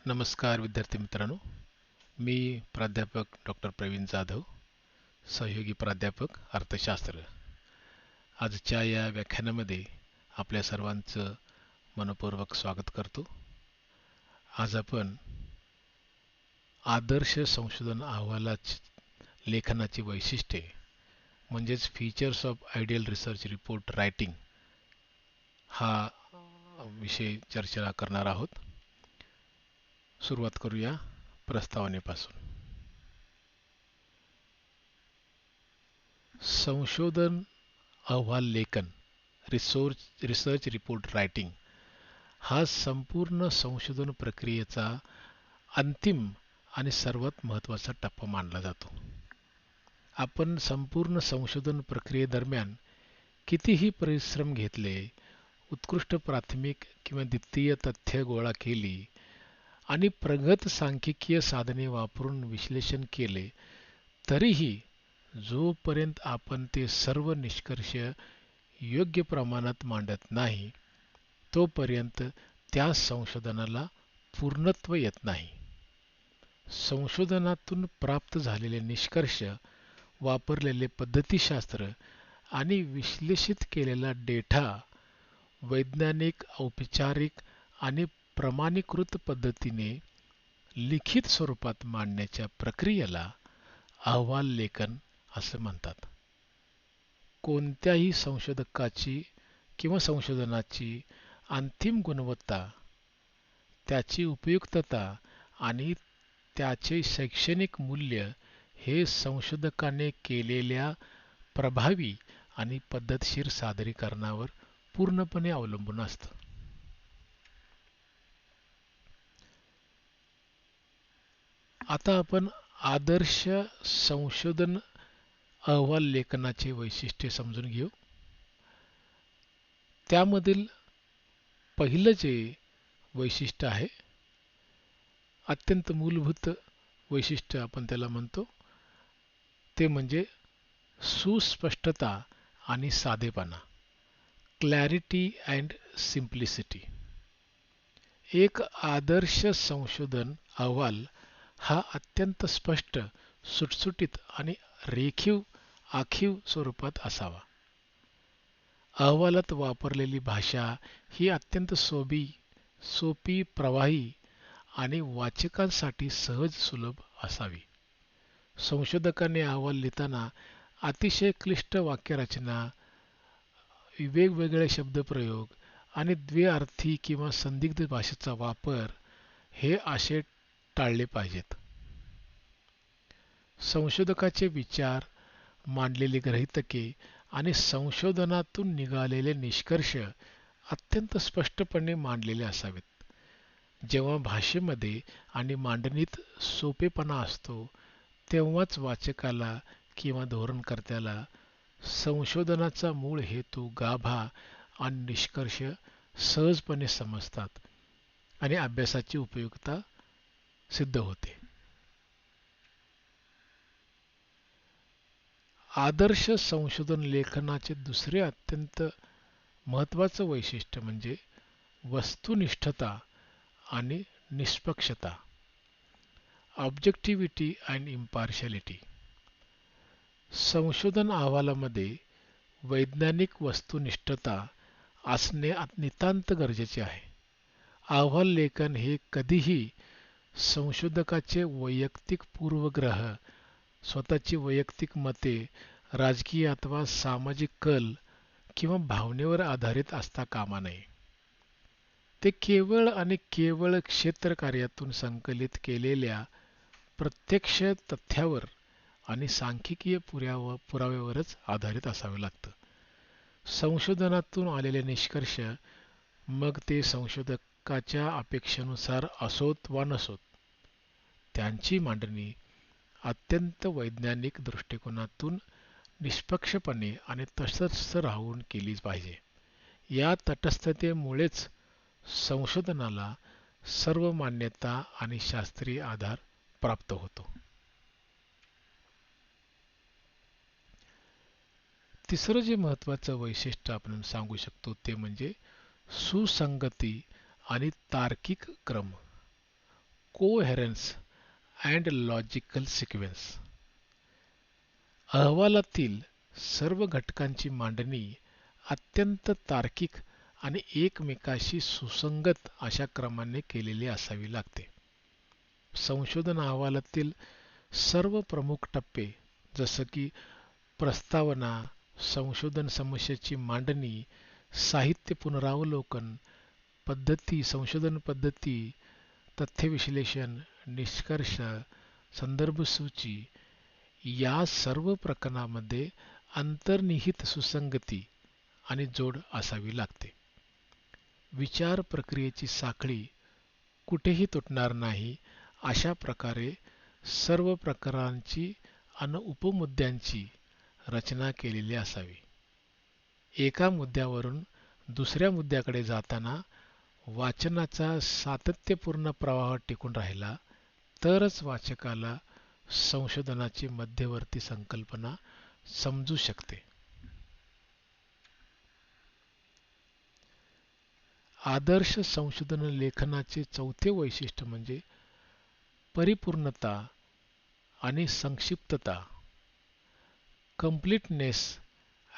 नमस्कार विद्यार्थी मित्रांनो, मी प्राध्यापक डॉक्टर प्रवीण जाधव, सहयोगी प्राध्यापक अर्थशास्त्र. आजच्या या व्याख्यानामध्ये आपल्या सर्वांचं मनपूर्वक स्वागत करतो. आज आपण आदर्श संशोधन अहवालाची लेखनाची वैशिष्ट्ये म्हणजेच features of ideal research report writing हा विषय चर्चा करणार आहोत. सुरुवात करूया प्रस्तावनेपासून. संशोधन अहवाल लेखन रिसर्च रिपोर्ट रायटिंग हा संपूर्ण संशोधन प्रक्रियेचा अंतिम आणि सर्वात महत्त्वाचा टप्पा मानला जातो. आपण संपूर्ण संशोधन प्रक्रियेदरम्यान कितीही परिश्रम घेतले, उत्कृष्ट प्राथमिक किंवा द्वितीय तथ्य गोळा केली आणि प्रगत सांख्यिकीय साधने वापरून विश्लेषण केले, तरीही जोपर्यंत आपण ते सर्व निष्कर्ष योग्य प्रमाणात मांडत नाही, तोपर्यंत त्या संशोधनाला पूर्णत्व येत नाही. संशोधनातून प्राप्त झालेले निष्कर्ष, वापरलेले पद्धतीशास्त्र आणि विश्लेषित केलेला डेटा वैज्ञानिक, औपचारिक आणि प्रमाणीकृत पद्धतीने लिखित स्वरूपात मांडण्याच्या प्रक्रियेला अहवाल लेखन असं म्हणतात. कोणत्याही संशोधकाची किंवा संशोधनाची अंतिम गुणवत्ता, त्याची उपयुक्तता आणि त्याचे शैक्षणिक मूल्य हे संशोधकाने केलेल्या प्रभावी आणि पद्धतशीर सादरीकरणावर पूर्णपणे अवलंबून असतं. आता आपण आदर्श संशोधन अहवाल लेखनाचे वैशिष्ट्ये समजून घेऊ. त्यामधील पहिलं जे वैशिष्ट्य आहे, अत्यंत मूलभूत वैशिष्ट्य आपण त्याला म्हणतो, ते म्हणजे सुस्पष्टता आणि साधेपणा, क्लॅरिटी अँड सिम्प्लिसिटी. एक आदर्श संशोधन अहवाल हा अत्यंत स्पष्ट, सुटसुटीत आणि आखीव स्वरूपात असावा. अहवालात वापरलेली भाषा ही अत्यंत सोपी, प्रवाही आणि वाचकांसाठी सहज सुलभ असावी. संशोधकाने अहवाल लिहिताना अतिशय क्लिष्ट वाक्यरचना, वेगवेगळे शब्दप्रयोग आणि द्विअर्थी किंवा संदिग्ध भाषेचा वापर हे असे टाळले पाहिजेत. संशोधकाचे विचार, मांडलेली गृहीतके आणि संशोधनातून निघालेले निष्कर्ष अत्यंत स्पष्टपणे मांडलेले असावेत. जेव्हा भाषेमध्ये आणि मांडणीत सोपेपणा असतो, तेव्हाच वाचकाला किंवा धोरणकर्त्याला संशोधनाचा मूळ हेतू, गाभा आणि निष्कर्ष सहजपणे समजतात आणि अभ्यासाची उपयुक्तता सिद्ध होते. आदर्श संशोधन लेखनाचे दुसरे अत्यंत महत्त्वाचं वैशिष्ट्य म्हणजे वस्तुनिष्ठता आणि निष्पक्षता, ऑब्जेक्टिव्हिटी अँड इम्पार्शियालिटी. संशोधन अहवालामध्ये वैज्ञानिक वस्तुनिष्ठता असणे नितांत गरजेचे आहे. अहवाल लेखन हे कधीही संशोधकाचे वैयक्तिक पूर्वग्रह, स्वतःची वैयक्तिक मते, राजकीय अथवा सामाजिक कल किंवा भावनेवर आधारित असता कामा नये. ते केवळ आणि केवळ क्षेत्रकार्यातून संकलित केलेल्या प्रत्यक्ष तथ्यावर आणि सांख्यिकीय पुराव्यावरच आधारित असावे लागतं. संशोधनातून आलेले निष्कर्ष, मग ते संशोधकाच्या अपेक्षेनुसार असोत वा नसोत, त्यांची मांडणी अत्यंत वैज्ञानिक दृष्टिकोनातून निष्पक्षपणे आणि तटस्थ राहून केली पाहिजे. या तटस्थतेमुळेच संशोधनाला सर्व मान्यता आणि शास्त्रीय आधार प्राप्त होतो. तिसरं जे महत्त्वाचं वैशिष्ट्य आपण सांगू शकतो ते म्हणजे सुसंगती आणि तार्किक क्रम, कोहेरन्स अँड लॉजिकल सिक्वेन्स. अहवालातील सर्व घटकांची मांडणी अत्यंत तार्किक आणि एकमेकाशी सुसंगत अशा क्रमाने केलेली असावी लागते. संशोधन अहवालातील सर्व प्रमुख टप्पे जसे की प्रस्तावना, संशोधन समस्येची मांडणी, साहित्य पुनरावलोकन, संशोधन पद्धती, तथ्यविश्लेषण, निष्कर्ष, संदर्भ सूची या सर्व प्रकरणांमध्ये अंतर्निहित सुसंगती आणि जोड असावी लागते. विचार प्रक्रियेची साखळी कुठेही तुटणार नाही अशा प्रकारे सर्व प्रकरणांची आणि उपमुद्द्यांची रचना केलेली असावी. एका मुद्द्यावरून दुसऱ्या मुद्द्याकडे जाताना वाचनाचा सातत्यपूर्ण प्रवाह टिकून राहिला तरच वाचकाला संशोधनाची मध्यवर्ती संकल्पना समजू शकते. आदर्श संशोधन लेखनाचे चौथे वैशिष्ट्य म्हणजे परिपूर्णता आणि संक्षिप्तता, कंप्लीटनेस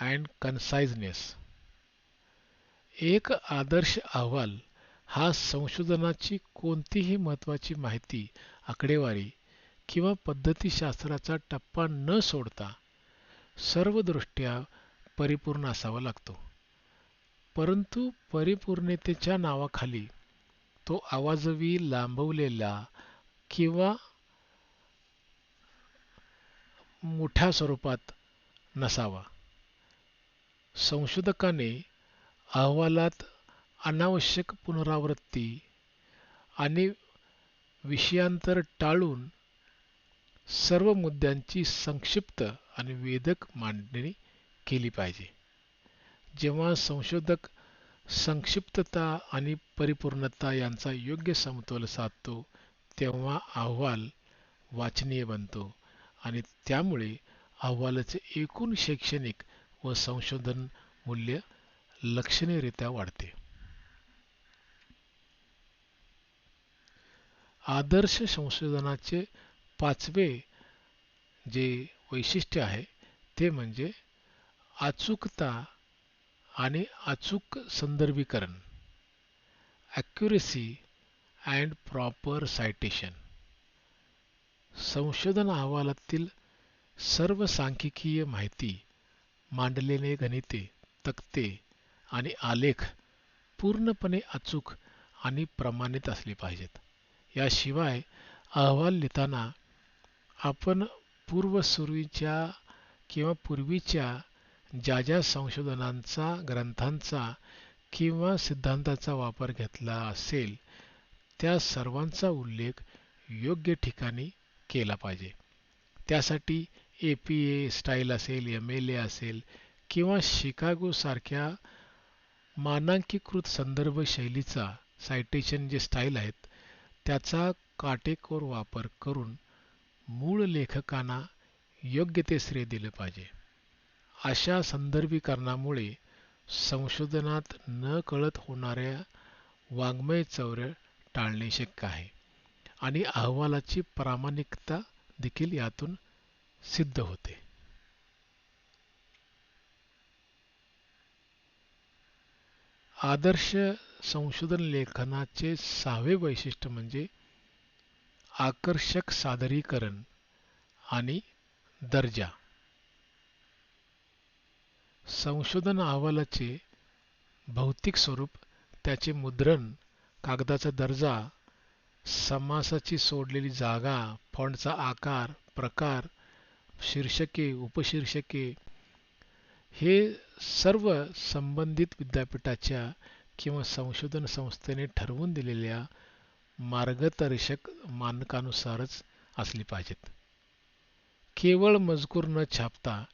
अँड कन्साइजनेस. एक आदर्श अहवाल हा संशोधनाची कोणतीही महत्त्वाची माहिती, आकडेवारी किंवा पद्धतीशास्त्राचा टप्पा न सोडता सर्वदृष्ट्या परिपूर्ण असावा लागतो. परंतु परिपूर्णतेच्या नावाखाली तो अवाजवी लांबवलेला किंवा मोठ्या स्वरूपात नसावा. संशोधकाने अहवालात अनावश्यक पुनरावृत्ती आणि विषयांतर टाळून सर्व मुद्द्यांची संक्षिप्त आणि वेधक मांडणी केली पाहिजे. जेव्हा संशोधक संक्षिप्तता आणि परिपूर्णता यांचा योग्य समतोल साधतो तेव्हा अहवाल वाचनीय बनतो आणि त्यामुळे अहवालाचे एकूण शैक्षणिक व संशोधन मूल्य लक्षणीयरीत्या वाढते. आदर्श संशोधनाचे पाचवे जे वैशिष्ट्य आहे ते म्हणजे अचूकता आणि अचूक संदर्भीकरण, ॲक्युरसी अँड प्रॉपर सायटेशन. संशोधन अहवालातील सर्व सांख्यिकीय माहिती, मांडलेले गणिते, तक्ते आणि आलेख पूर्णपणे अचूक आणि प्रमाणित असले पाहिजेत. याशिवाय अहवाल लिहिताना आपण पूर्वीच्या ज्या संशोधनांचा, ग्रंथांचा किंवा सिद्धांताचा वापर घेतला असेल त्या सर्वांचा उल्लेख योग्य ठिकाणी केला पाहिजे. त्यासाठी APA स्टाईल असेल, MLA असेल किंवा शिकागो सारख्या मानकीकृत संदर्भ शैलीचा सायटेशन जे स्टाईल आहेत त्याचा काटेकोर वापर करून मूळ लेखकांना योग्य ते श्रेय दिले पाहिजे. अशा संदर्भीकरणामुळे संशोधनात नकळत होणाऱ्या वाङ्मय चौर्य टाळणे शक्य आहे आणि अहवालाची प्रामाणिकता देखील यातून सिद्ध होते. आदर्श संशोधन लेखनाचे सहावे वैशिष्ट्य म्हणजे आकर्षक सादरीकरण आणि दर्जा. संशोधन अहवालाचे भौतिक स्वरूप, त्याचे मुद्रण, कागदाचा दर्जा, समासाची सोडलेली जागा, फॉन्टचा आकार, प्रकार, शीर्षके, उपशीर्षके हे सर्व संबंधित विद्यापीठाच्या किंवा संशोधन संस्थेने ठरवून दिलेल्या मार्गदर्शक मानकानुसारच असली पाहिजेत. केवळ मजकूर न छापता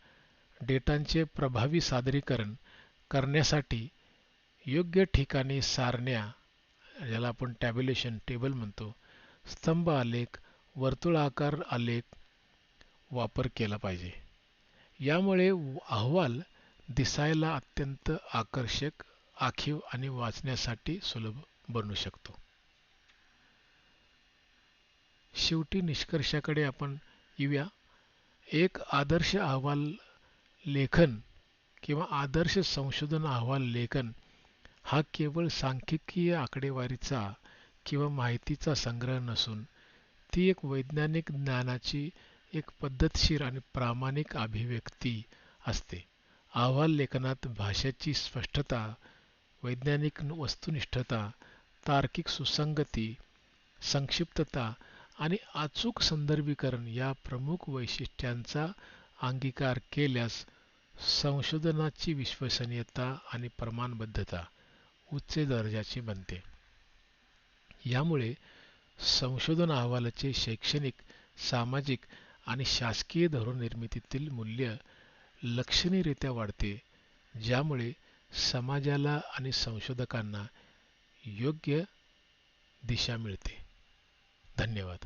डेटाचे प्रभावी सादरीकरण करण्यासाठी योग्य ठिकाणी सारण्या, ज्याला आपण टॅब्युलेशन टेबल म्हणतो, स्तंभ आलेख, वर्तुळाकार आलेख वापर केला पाहिजे. यामुळे अहवाल दिसायला अत्यंत आकर्षक, आखीव आणि वाचण्यासाठी सुलभ बनू शकतो. शेवटी निष्कर्षाकडे आपण येऊया. एक आदर्श अहवाल लेखन किंवा आदर्श संशोधन अहवाल लेखन हा केवळ सांख्यिकीय आकडेवारीचा किंवा माहितीचा संग्रह नसून ती एक वैज्ञानिक ज्ञानाची एक पद्धतशीर आणि प्रामाणिक अभिव्यक्ती असते. अहवाल लेखनात भाषेची स्पष्टता, वैज्ञानिक वस्तुनिष्ठता, तार्किक सुसंगती, संक्षिप्तता आणि अचूक संदर्भीकरण या प्रमुख वैशिष्ट्यांचा अंगीकार केल्यास संशोधनाची विश्वसनीयता आणि प्रमाणबद्धता उच्च दर्जाची बनते. यामुळे संशोधन अहवालाचे शैक्षणिक, सामाजिक आणि शासकीय धोरण निर्मितीतील मूल्य लक्षणीयरीत्या वाढते, ज्यामुळे समाजाला आणि संशोधकांना योग्य दिशा मिळते. धन्यवाद.